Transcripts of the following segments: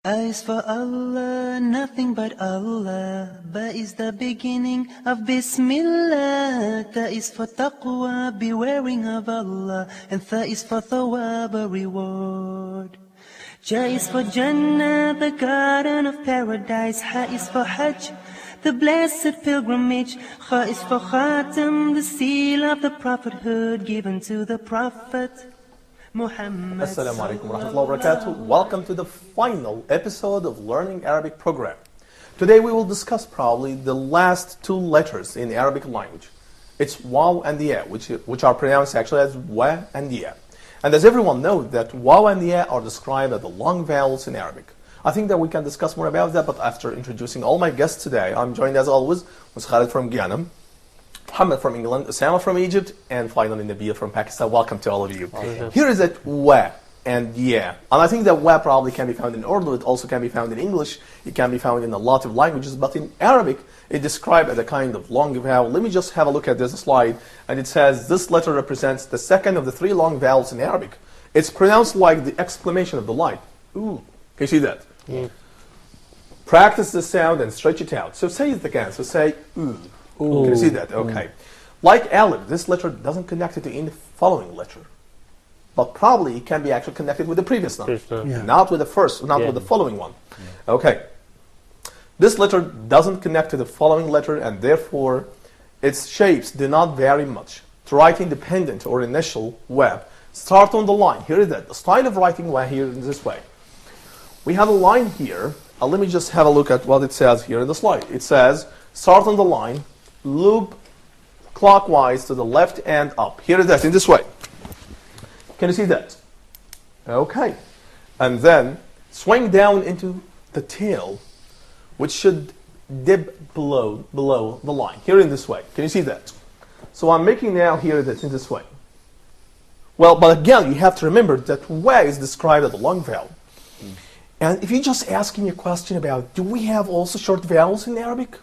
A is for Allah, nothing but Allah. Ba is the beginning of Bismillah. Ta is for taqwa, bewaring of Allah. And Tha is for thawab, a reward. Ja is for Jannah, the garden of paradise. Ha is for Hajj, the blessed pilgrimage. Kha is for Khatam, the seal of the prophethood given to the Prophet Muhammad. Assalamu alaikum wa rahmatullahi wa barakatuh. Welcome to the final episode of Learning Arabic program. Today we will discuss probably the last two letters in Arabic language. It's waw and the ya, which are pronounced actually as wa and ya. And as everyone knows that waw and the ya are described as the long vowels in Arabic. I think that we can discuss more about that, but after introducing all my guests today, I'm joined as always with Khalid from Ghana, Muhammad from England, Osama from Egypt, and finally Nabil from Pakistan. Welcome to all of you. Okay. Here is it wa and ya. And I think that wa probably can be found in Urdu, it also can be found in English, it can be found in a lot of languages, but in Arabic it's described as a kind of long vowel. Let me just have a look at this slide, and it says this letter represents the second of the three long vowels in Arabic. It's pronounced like the exclamation of the line. Ooh. Can you see that? Mm. Practice the sound and stretch it out. So say it again. So say ooh. Ooh. Can you see that? Okay. Like alif, this letter doesn't connect it to any following letter. But probably it can be actually connected with the previous one. Yeah. Not with the first, not with the following one. Okay. This letter doesn't connect to the following letter, and therefore its shapes do not vary much. To write independent or initial wa, start on the line. Here is it. The style of writing wa here is this way. We have a line here. Let me just have a look at what it says here in the slide. It says, start on the line, loop clockwise to the left and up. Here it is in this way. Can you see that? Okay. And then swing down into the tail, which should dip below the line. Here in this way. Can you see that? So I'm making now here that in this way. Well, but again, you have to remember that wa is described as a long vowel. And if you're just asking a question about, do we have also short vowels in Arabic?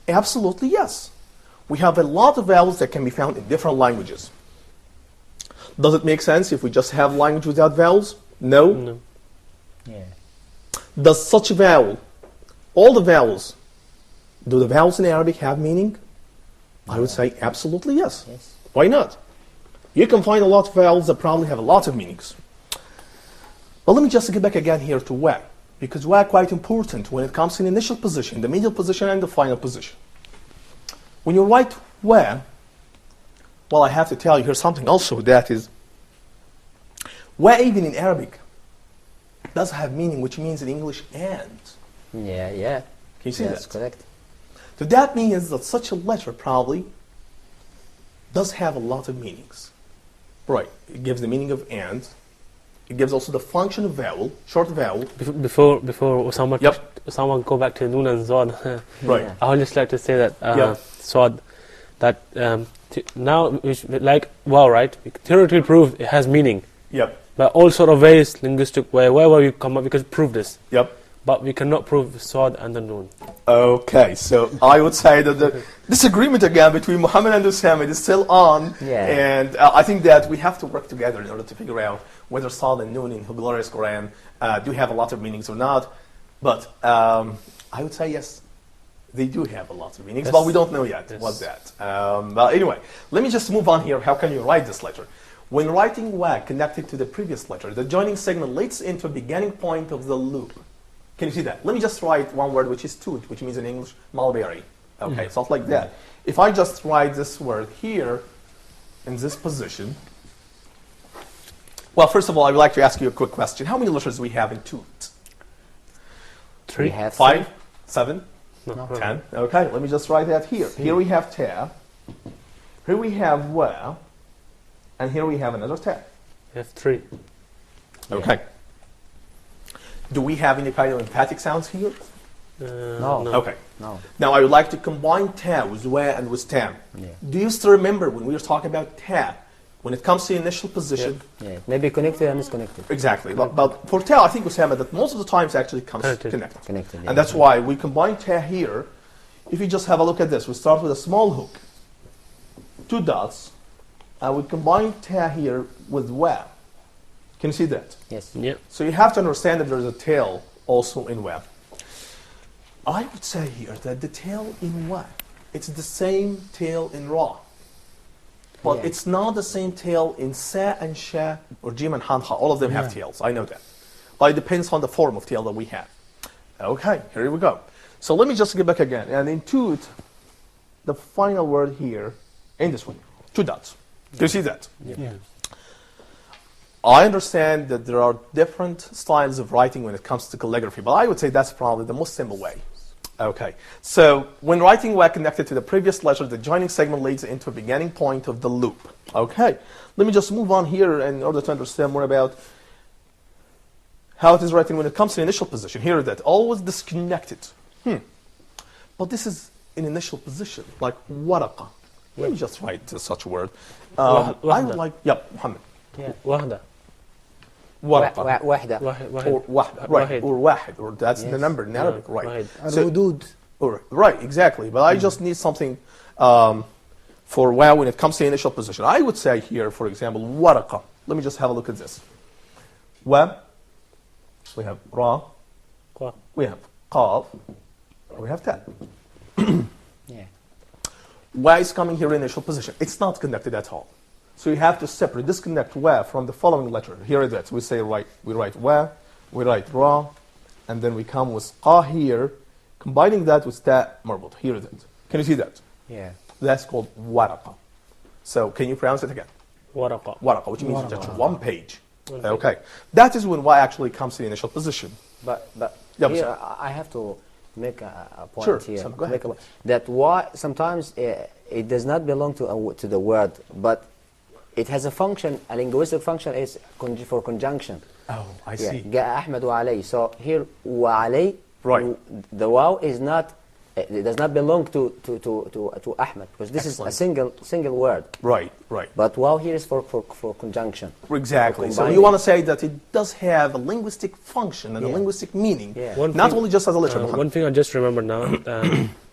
Absolutely yes. We have a lot of vowels that can be found in different languages. Does it make sense if we just have language without vowels? No. No. Yeah. Does such a vowel, all the vowels, do the vowels in Arabic have meaning? I would say absolutely yes. Yes. Why not? You can find a lot of vowels that probably have a lot of meanings. But let me just get back again here to wa, because wa is quite important when it comes to the initial position, the middle position, and the final position. When you write wa, well, I have to tell you here's something also that is, wa even in Arabic does have meaning, which means in English and. Yeah, yeah. Can you see That's that? correct. So that means that such a letter probably does have a lot of meanings. Right. It gives the meaning of and. It gives also the function of vowel, short vowel. Before Osama, Yep. Osama go back to Noon and Zod. Right. Yeah. I would just like to say that Yep. Swad, that now like wow, right? We can theoretically prove it has meaning, Yep. but all sort of ways, linguistic way, wherever we come up, we can prove this. Yep. But we cannot prove Swad and the Noon. Okay, so I would say that the disagreement again between Muhammad and Osama is still on. Yeah. And I think that we have to work together in order to figure out whether Sad and Noon in the glorious Quran do have a lot of meanings or not. But I would say yes, they do have a lot of meanings, Yes. but we don't know yet Yes. what's that. But anyway, let me just move on here. How can you write this letter? When writing wa connected to the previous letter, the joining segment leads into a beginning point of the loop. Can you see that? Let me just write one word, which is toot, which means in English, mulberry. Okay, so it's like that. If I just write this word here, in this position, well, first of all, I would like to ask you a quick question. How many letters do we have in toot? 3, We have 5, 7, no, 10. Okay, let me just write that here. Here we have ta. Here we have wa. And here we have another ta. We have 3. Okay. Do we have any kind of emphatic sounds here? No. Okay. No. Now I would like to combine ta with wa and with tam. Yeah. Do you still remember when we were talking about ta? When it comes to the initial position, Yeah. Maybe connected and disconnected. exactly. But for ta, I think Osama, that most of the times actually comes Connected. connected. Connected. Yeah. And that's why we combine ta here. If you just have a look at this, we start with a small hook, 2 dots, and we combine ta here with wa. Can you see that? Yes. Yeah. So you have to understand that there's a tail also in wa. I would say here that the tail in wa, it's the same tail in ra. But Yeah. it's not the same tail in sa and sha or jim and han ha. All of them have tails. I know that. But it depends on the form of tail that we have. Okay, here we go. So let me just get back again. And in toot, the final word here, in this one, 2 dots. Do you see that? Yeah. I understand that there are different styles of writing when it comes to calligraphy, but I would say that's probably the most simple way. Okay, so when writing wa connected to the previous letter, the joining segment leads into a beginning point of the loop. Okay, let me just move on here in order to understand more about how it is written when it comes to initial position. Here that, always disconnected. But this is in initial position, like waraqa. Let me just write such a word. I would like, Muhammad. Yeah. وحدة. Waraqa. واحدة. Or wahid, right, Wahid. or wahid, or that's the Yes. number in Arabic, right? Wahid. So- الردود. right, exactly. But I just need something for wow when it comes to initial position. I would say here, for example, waraqa. Let me just have a look at this. Wa, we have ra, Qua. we have qaf, we have ta. Yeah. Wa is coming here in initial position. It's not connected at all. So you have to separate, disconnect wa from the following letter. Here it is. We say we write wa, we write ra, and then we come with qa here, combining that with ta marbut. Here it is. Can you see that? Yeah. That's called waraqa. So can you pronounce it again? ورقة. Waraqa, which means just one page. One page. Okay. That is when wa actually comes to the initial position. But Yeah, here sir. I have to make a point Sure, here. Sam, go ahead. That why sometimes it does not belong to the word, but it has a function. A linguistic function is for conjunction. Oh, I Yeah. see. جاء أحمد وعلي. So here وعلي. Right. The waw is not. It does not belong to Ahmed because this is a single word. Right, right. But waw here is for conjunction. Exactly. So Combining. you want to say that it does have a linguistic function and a Yeah. linguistic meaning, Yeah. not only just as a letter. Muhammad. One thing I just remember now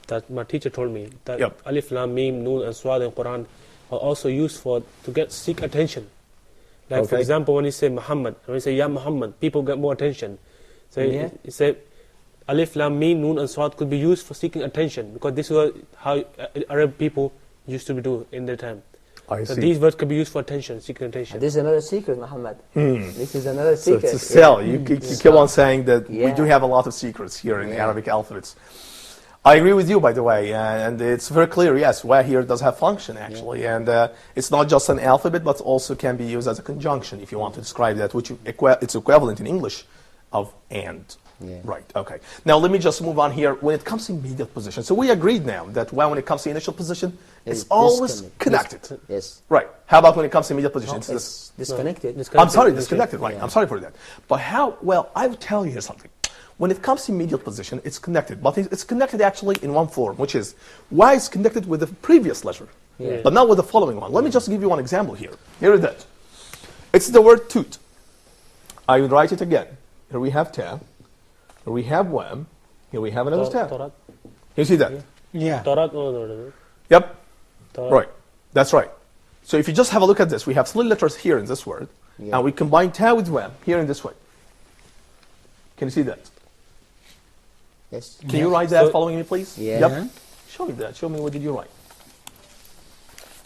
that my teacher told me that Yep. Alif, Lam, Mim, Noon, and Swad in Quran are also used to seek attention. Like for Okay. example, when you say Muhammad, when you say Ya Muhammad, people get more attention. So Yeah. you say Alif, Lam, Mim, Noon, and Swad could be used for seeking attention because this was how Arab people used to do in their time. I So see. these words could be used for attention, seeking attention. And this is another secret, Muhammad. This is another So secret. it's a cell. You keep on saying that we Yeah. do have a lot of secrets here in the Yeah. Arabic alphabets. I agree with you, by the way, and it's very clear. Yes, wa here does have function actually, and it's not just an alphabet, but also can be used as a conjunction if you want to describe that, which it's equivalent in English of and. Yeah. Right. Okay. Now let me just move on here. When it comes to immediate position, so we agreed now that when it comes to initial position, it's It's always disconnected. connected. Yes. Right. How about when it comes to immediate position? No, It's it's disconnected. I'm sorry, Okay. disconnected, right. Yeah. I'm sorry for that. But how, well, I will tell you here something. When it comes to immediate position, it's connected. But it's connected actually in one form, which is y is connected with the previous letter, Yeah. but not with the following one. Let me just give you one example here. Here it is. It's the word toot. I will write it again. Here we have ta. Here we have wam. Here we have another ta. Torat. You see that? Yeah. Torat. No. Yep. Torat. Right. That's right. So if you just have a look at this, we have 3 letters here in this word, Yeah. and we combine ta with wam here in this way. Can you see that? Yes. Can you write that So- following me, please? Yeah. Yep. Show me that. Show me what did you write.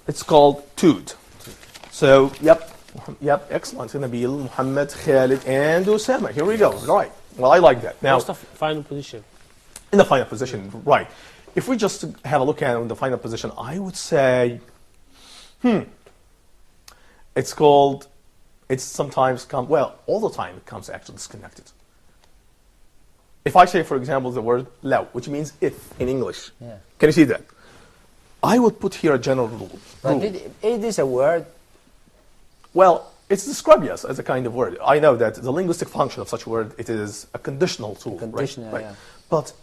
It's called toot. So, yep. Excellent. Nabil, Muhammad, Khalid, and Osama. Here we go. Right. Well, I like that. Now, What's the final position? in the final position, right. If we just have a look at it in the final position, I would say, it's called, it's sometimes all the time it comes actually disconnected. If I say, for example, the word law, which means if in English, Yeah. can you see that? I would put here a general rule. But is this a word? Well, it's described, yes, as a kind of word. I know that the linguistic function of such a word, it is a conditional tool. right? Conditional, Right. yeah. But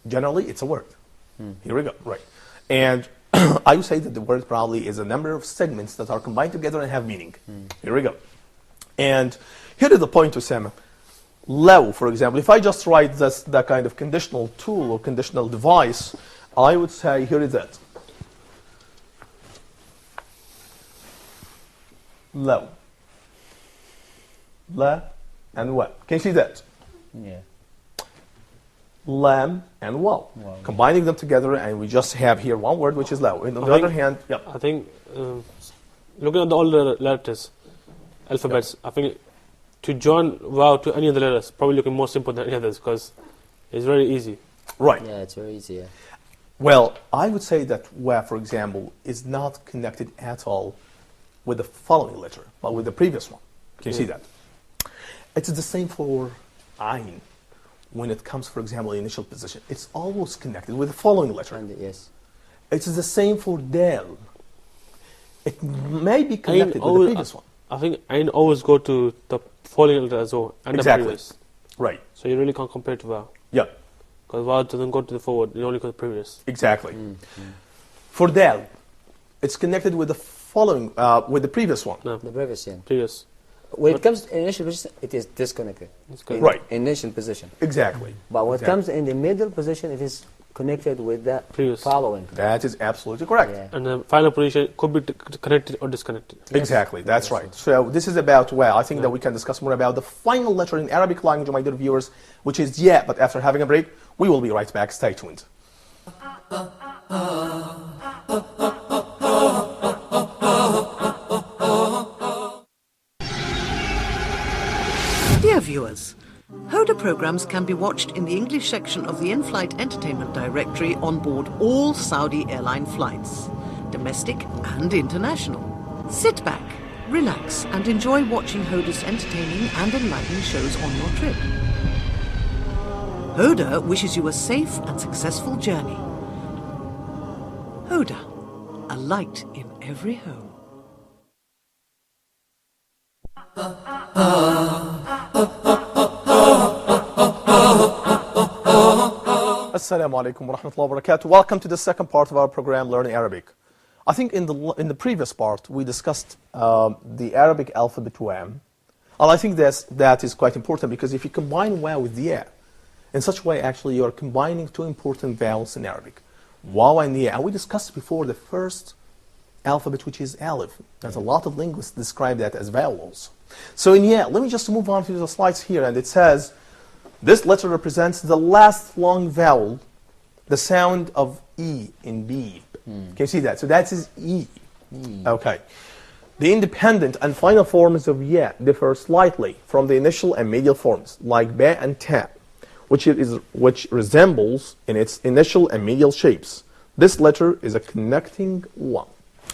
generally, it's a word. Here we go, right. And I would say that the word probably is a number of segments that are combined together and have meaning. Here we go. And here is the point, Osama. Law, for example, if I just write that kind of conditional tool or conditional device, I would say, here is it. Law. La and wa. Can you see that? Yeah. lam, and waw. Combining them together, and we just have here one word, which is law. On the other hand, yep. I think looking at all the letters, alphabets, I think to join wow to any of the letters probably looking more simple than any others because it's very easy. Right. Yeah, it's very easy. Yeah. Well, I would say that wa, for example, is not connected at all with the following letter, but with the previous one. Can you see that? It's the same for ayn. When it comes, for example, initial position, it's always connected with the following letter. And yes. It's the same for dal. It may be connected with the previous one. I think ayn always go to the following letter as well and Exactly. the previous. Right. So you really can't compare it to wow. Yeah. Because wow doesn't go to the forward, it only goes to the previous. Exactly. For dal, it's connected with the following, with the previous one. No, The previous, yeah. previous. When it comes to initial position, it is disconnected. It's good. In Right. Initial position. Exactly. But when it Exactly. comes in the middle position, it is connected with the Previous. following. That is absolutely correct. Yeah. And the final position could be connected or disconnected. Exactly, that's right. So this is about wa. I think that we can discuss more about the final letter in Arabic language, my dear viewers, which is ya. But after having a break, we will be right back. Stay tuned. Dear viewers, Hoda programs can be watched in the English section of the in-flight entertainment directory on board all Saudi airline flights, domestic and international. Sit back, relax and enjoy watching Hoda's entertaining and enlightening shows on your trip. Hoda wishes you a safe and successful journey. Hoda, a light in every home. Assalamu alaikum wa rahmatullahi wa barakatuh. Welcome to the second part of our program, Learning Arabic. I think in the previous part, we discussed the Arabic alphabet wa. And I think that is quite important because if you combine wa with ya, in such a way, actually, you are combining two important vowels in Arabic, waw and ya. And we discussed before the first alphabet, which is alif. There's a lot of linguists describe that as vowels. So in ya, let me just move on to the slides here, and it says, this letter represents the last long vowel, the sound of E in B. Can you see that? So that is E. Okay. The independent and final forms of ya differ slightly from the initial and medial forms, like ba and ta, which resembles in its initial and medial shapes. This letter is a connecting one.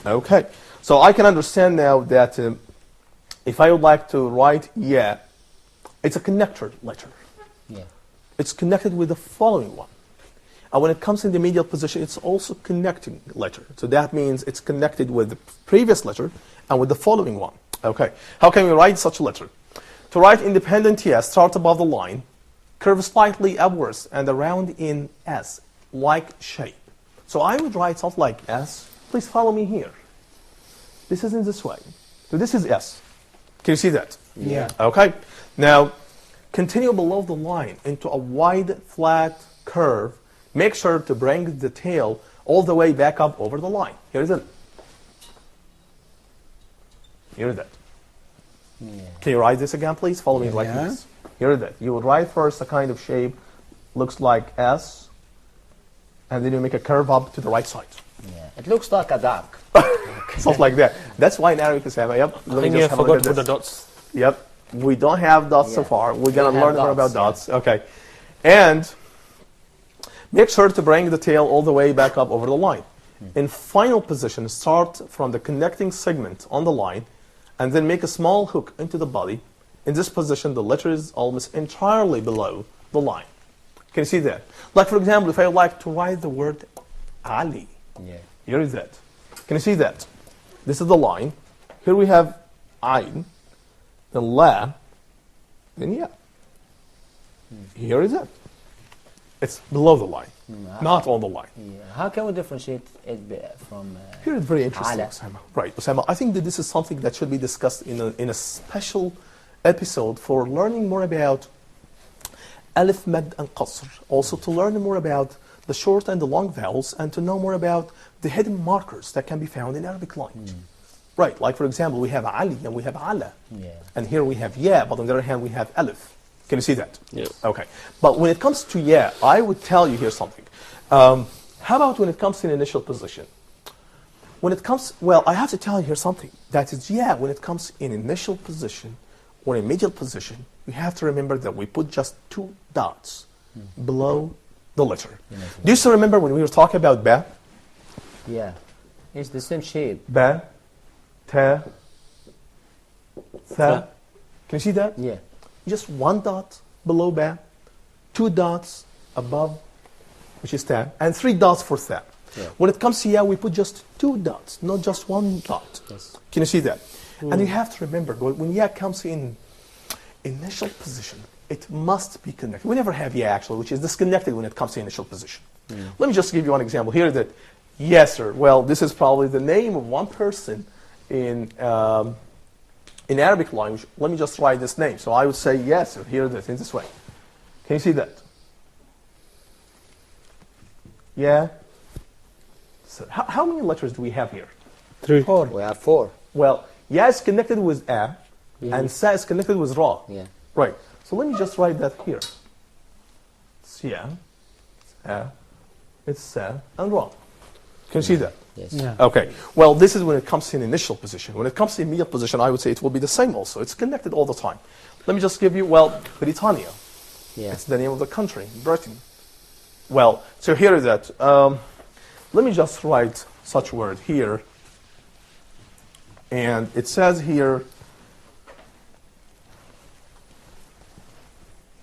Okay. So I can understand now that if I would like to write ya, it's a connector letter. Yeah. It's connected with the following one. And when it comes in the medial position, it's also connecting letter. So that means it's connected with the previous letter and with the following one. Okay. How can we write such a letter? To write independent ya, start above the line, curve slightly upwards and around in S-like shape. So I would write something like S. Please follow me here. This is in this way. So this is S. Can you see that? Yeah. Okay. Now, continue below the line into a wide, flat curve. Make sure to bring the tail all the way back up over the line. Here is it. Here is it. Yeah. Can you write this again, please? Follow me like this. Here is it. You would write first a kind of shape, looks like S, and then you make a curve up to the right side. Yeah. It looks like a duck. Something like that. That's why in Arabic is yep. I think you forgot to put the dots. Yep. We don't have dots so Yeah. far. We're going We to have learn more about dots, dots. Okay. And make sure to bring the tail all the way back up over the line. In final position, start from the connecting segment on the line and then make a small hook into the body. In this position, the letter is almost entirely below the line. Can you see that? Like, for example, if I like to write the word Ali, Yeah. here is that. Can you see that? This is the line. Here we have Ayn, then La, then Ya. Here is it. It's below the line, not on the line. Yeah. How can we differentiate it from Here it's very interesting, Ala? Osama. Right, Osama. I think that this is something that should be discussed in a special episode for learning more about Alif, Mad, and Qasr. Also to learn more about the short and the long vowels and to know more about the hidden markers that can be found in Arabic language. Right, like for example, we have Ali and we have Ala. Yeah. And here we have Ya, but on the other hand, we have Alif. Can you see that? Yes. Okay. But when it comes to yeah, I would tell you here something. How about when it comes to an initial position? When it comes, well, I have to tell you here something. That is, yeah, when it comes in initial position or in medial position, we have to remember that we put just 2 dots below the letter. Do you still remember when we were talking about ba? Yeah. It's the same shape. Ba, ta, tha. Can you see that? Yeah. Just 1 dot below ba, 2 dots above, which is ta, and 3 dots for tha. Yeah. When it comes to yeah, we put just 2 dots, not just 1 dot. Yes. Can you see that? And you have to remember, when yeah comes in initial position, it must be connected. We never have yeah actually, which is disconnected when it comes to initial position. Let me just give you one example here that, yes sir, well, this is probably the name of one person in Arabic language. Let me just write this name. So I would say yes sir, here it is, in this way. Can you see that? Yeah? So how many letters do we have here? 3. We have 4. Well, ya is connected with a, and sa is connected with ra. Yeah. Right. So let me just write that here. It's ya, it's sa, and ra. Can you see that? Yes. Yeah. Okay. Well, this is when it comes to an initial position. When it comes to immediate position, I would say it will be the same also. It's connected all the time. Let me just give you, well, Britannia. Yeah. It's the name of the country, Britain. Well, so here is that. Let me just write such word here. And it says here,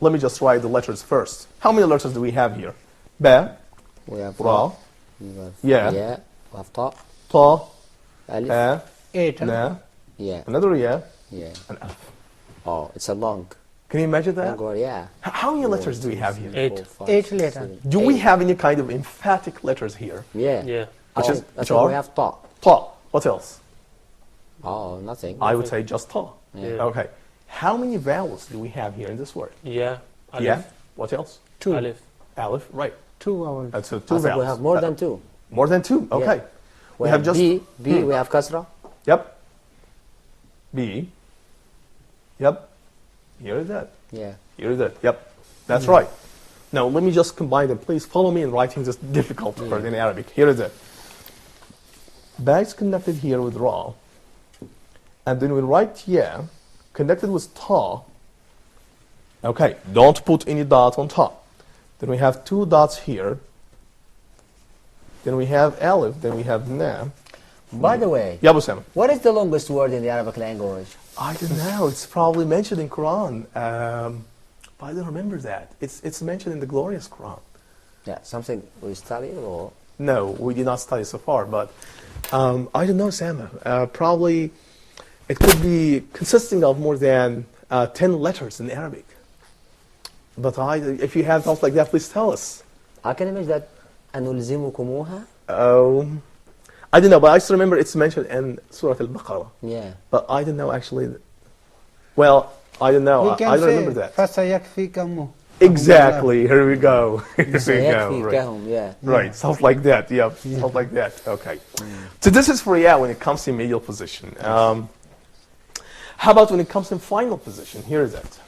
let me just write the letters first. How many letters do we have here? Ba, We have ra, We have Yeah. Yeah. We have ta. ta, Alif. a, 8. na, Yeah. another ya, Yeah. and alif. Oh, it's a long. Can you imagine that? Long word, yeah. How many letters do we have here? 8. 8 letters. Do we have any kind of emphatic letters here? Yeah. Yeah. Which Oh, is- I which think are? we have ta. Ta. What else? Oh, nothing. I would say just ta. Yeah. Okay. How many vowels do we have here in this word? Yeah. Alif. Yeah. What else? 2. Alif. Alif. Right. 2 vowels. So I 2 think vowels. we have more than 2. More than 2. Okay. We have just B. We have kasra. Yep. B. Yep. Here is that. Yeah. Here is that. Yep. That's right. Now let me just combine them. Please follow me in writing this difficult word in Arabic. Here is it. Ba is connected here with ra. And then we write yeah, connected with ta. Okay. Don't put any dot on top. Then we have 2 dots here. Then we have alif. Then we have na. By the way, Yeah, Abu Sam. what is the longest word in the Arabic language? I don't know. It's probably mentioned in Quran. But I don't remember that. It's mentioned in the glorious Quran. Yeah, something we studied or? No, we did not study so far. But I don't know, Sam. Probably it could be consisting of more than 10 letters in Arabic. But if you have thoughts like that, please tell us. I can imagine that أنلزمكموها. I don't know, but I still remember it's mentioned in Surah Al-Baqarah. Yeah. But I don't know actually. Well, I don't know. We I can don't say remember that. فَسَيَكْفِيكَهُ. Exactly. Here we go. Here we go. Right. يكفيكهم, yeah. Right. Stuff like that. Yep. Stuff like that. Okay. So this is for yeah when it comes to medial position. How about when it comes in final position? Here is it.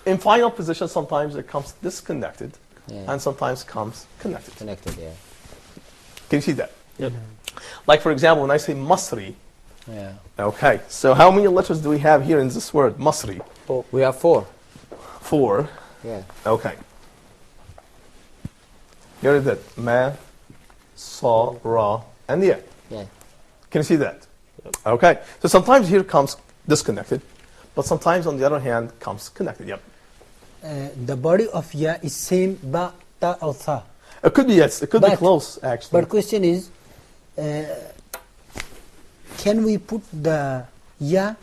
In final position, sometimes it comes disconnected, Yeah. and sometimes comes connected. Connected, yeah. Can you see that? Yep. Like for example, when I say Masri. Yeah. Okay. So how many letters do we have here in this word Masri? We have 4. 4. Yeah. Okay. Here is it. Ma, Sa, Ra, and Ya. Yeah. Can you see that? Okay. So sometimes here comes disconnected, but sometimes on the other hand comes connected. Yep. The body of ya is same ba, ta, or tha. It could be yes. It could be But- close actually. But question is, can we put the ya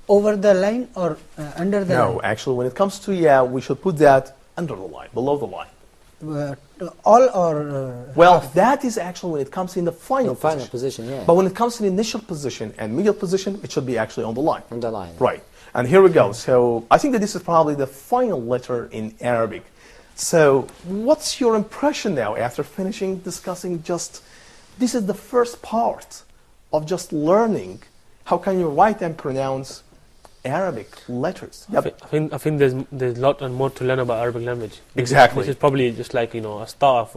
over the line or under the No, actually, when it comes to ya, we should put that under the line, below the line. line? All or Well, half? that is actually when it comes in the final In final position. position, yeah. But when it comes to the initial position and medial position, it should be actually on the line. On the line. Right. And here we go. So I think that this is probably the final letter in Arabic. So what's your impression now after finishing discussing just, this is the first part of just learning how can you write and pronounce Arabic letters. I think there's a lot and more to learn about Arabic language. Exactly. This is probably just like, a start.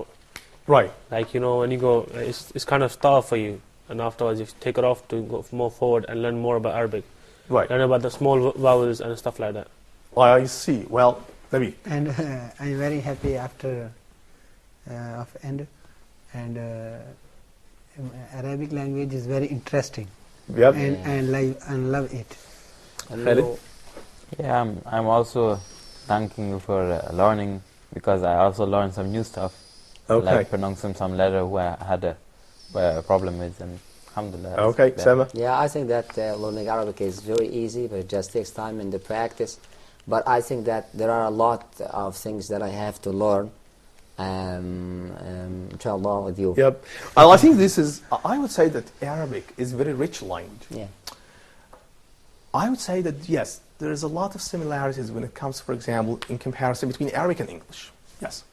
Right. Like, when you go, it's kind of start for you. And afterwards, you take it off to go more forward and learn more about Arabic. Right. Learn about the small vowels and stuff like that. I see. Well, maybe. And I'm very happy after of end. And Arabic language is very interesting. Yep. And love it. Khalid? Yeah, I'm also thanking you for learning, because I also learned some new stuff. Okay. Like pronouncing some letter where I had a problem with, and alhamdulillah. Okay, Sama? Yeah, I think that learning Arabic is very easy, but it just takes time in the practice. But I think that there are a lot of things that I have to learn, inshallah, with you. Yep. I think I would say that Arabic is very rich language. Yeah. I would say that, yes, there is a lot of similarities when it comes, for example, in comparison between Arabic and English. Yes.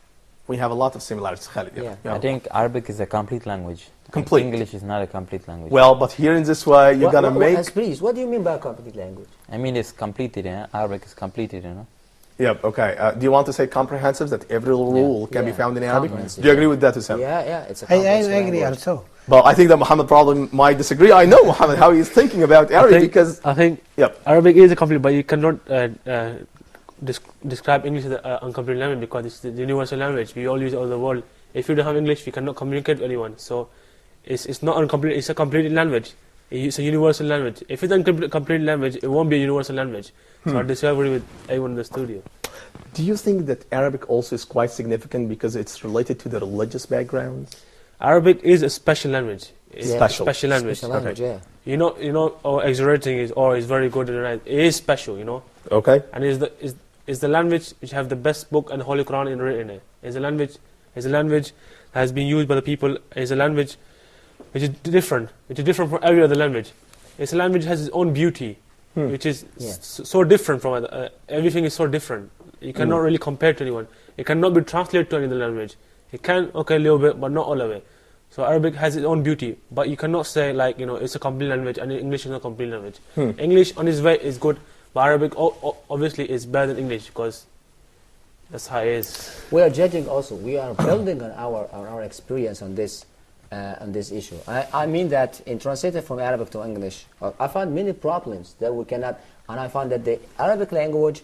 We have a lot of similarities, Khalid. Yeah. I think Arabic is a complete language. Complete. English is not a complete language. Well, but here in this way, you're going to make... Please, what do you mean by complete language? I mean, it's completed, Arabic is completed, Yep, okay. Do you want to say comprehensive, that every rule can be found in Arabic? Comprehensive. Do you agree with that, Sam? Yeah, it's a I complex agree language. also. Well, I think that Muhammad probably might disagree. I know Muhammad, how he's thinking about Arabic, because... I think Yep. Arabic is a complete, but you cannot describe English as an incomplete language, because it's the universal language. We all use it all over the world. If you don't have English, we cannot communicate with anyone. So it's not incomplete, it's a complete language. It's a universal language. If it's a complete language, it won't be a universal language. So I disagree with everyone in the studio. Do you think that Arabic also is quite significant because it's related to the religious background? Arabic is a special language. It's Special. a special language. Special language, yeah. Or exaggerating is very good and right. It is special, Okay. And is the language which have the best book and Holy Quran written in it. It's a language that has been used by the people. It's a language which is different from every other language. It's a language that has its own beauty, which is so different from everything is so different. You cannot really compare to anyone. It cannot be translated to any other language. It can, a little bit, but not all of it. So Arabic has its own beauty, but you cannot say it's a complete language and English is not a complete language. English on its way is good, but Arabic obviously is better than English, because that's how it is. We are judging also. We are building on our experience on this issue. I mean that in translating from Arabic to English, I found many problems that we cannot, and I found that the Arabic language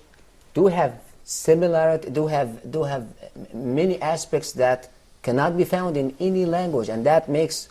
do have similarity, do have many aspects that cannot be found in any language, and that makes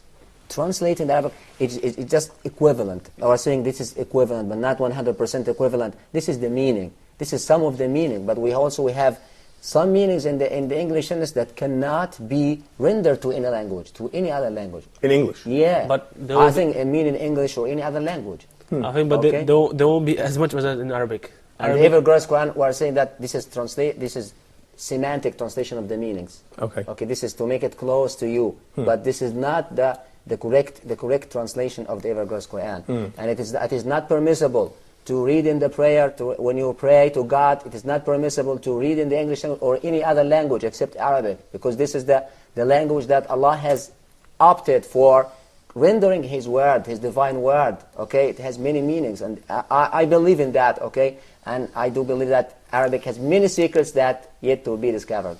translating the Arabic, it's just equivalent. Or saying this is equivalent, but not 100% equivalent. This is the meaning. This is some of the meaning, but we have some meanings in the English sentence that cannot be rendered to any language, to any other language. In English? Yeah. But I think it mean in English or any other language. I think, but Okay. there won't be as much as in Arabic. And the Evergrass Quran were saying that this is semantic translation of the meanings. Okay. Okay, this is to make it close to you, but this is not the correct translation of the Evergrass Quran, and it is not permissible to read in the prayer when you pray to God. It is not permissible to read in the English language or any other language except Arabic, because this is the language that Allah has opted for rendering His word, His divine word. Okay, it has many meanings, and I believe in that. Okay, and I do believe that Arabic has many secrets that yet to be discovered.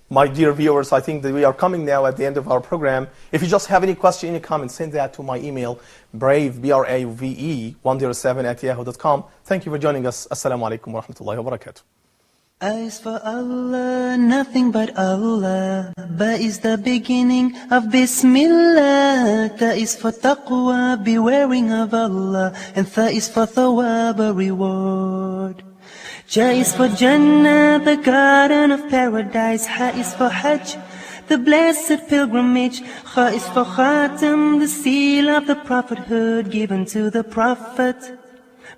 My dear viewers, I think that we are coming now at the end of our program. If you just have any question, any comment, send that to my email, brave, BRAVE 107 @yahoo.com. Thank you for joining us. Assalamu alaikum wa rahmatullahi wa barakatuh. As for Allah, nothing but Allah. Ba is the beginning of Bismillah. Ta is for taqwa, bewaring of Allah. And Tha is for thawab, a reward. Ja is for Jannah, the garden of paradise. Ha is for Hajj, the blessed pilgrimage. Kha is for Khatam, the seal of the prophethood given to the Prophet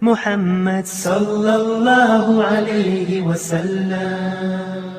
Muhammad sallallahu alayhi wa sallam.